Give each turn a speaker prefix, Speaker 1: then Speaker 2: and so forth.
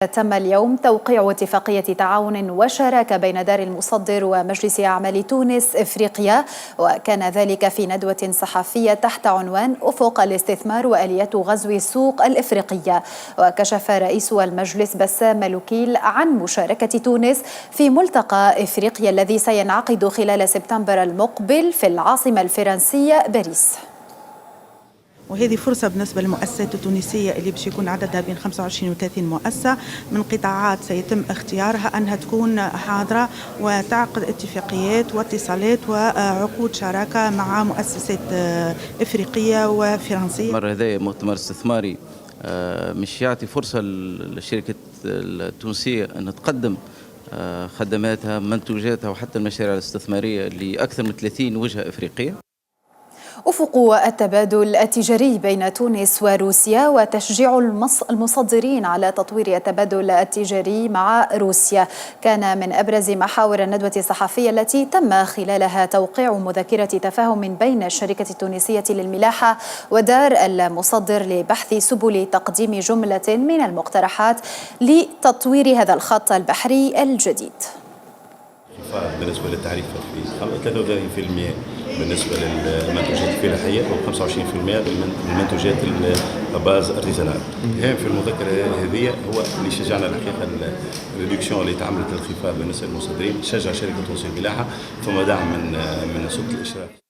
Speaker 1: تم اليوم توقيع اتفاقية تعاون وشراكة بين دار المصدر ومجلس أعمال تونس إفريقيا، وكان ذلك في ندوة صحفية تحت عنوان أفق الاستثمار وآليات غزو السوق الإفريقية. وكشف رئيس المجلس بسام لوكيل عن مشاركة تونس في ملتقى إفريقيا الذي سينعقد خلال سبتمبر المقبل في العاصمة الفرنسية باريس.
Speaker 2: وهذه فرصة بالنسبة للمؤسسات التونسية اللي باش يكون عددها بين 25 و 30 مؤسسة من قطاعات سيتم اختيارها أنها تكون حاضرة وتعقد اتفاقيات واتصالات وعقود شراكة مع مؤسسات إفريقية وفرنسية.
Speaker 3: المرة هذايا مؤتمر استثماري مش يعطي فرصة للشركة التونسية أن تقدم خدماتها منتوجاتها وحتى المشاريع الاستثمارية لأكثر من 30 وجهة إفريقية.
Speaker 1: أفق التبادل التجاري بين تونس وروسيا وتشجيع المصدرين على تطوير التبادل التجاري مع روسيا كان من أبرز محاور الندوة الصحفية التي تم خلالها توقيع مذكرة تفاهم بين الشركة التونسية للملاحة ودار المصدر لبحث سبل تقديم جملة من المقترحات لتطوير هذا الخط البحري الجديد.
Speaker 4: بالنسبة للتعريف في 33% بالنسبة للمنتوجات الفلاحية و25% للمنتوجات الباز ارتيزانال. الهام في المذكرة هذه هو اللي شجعنا الحقيقة الريدكسيون اللي تعملت الخفاء بالنسبة للمصدرين، شجع شركة تونسية للملاحة ثم دعم من سلطة الإشراف.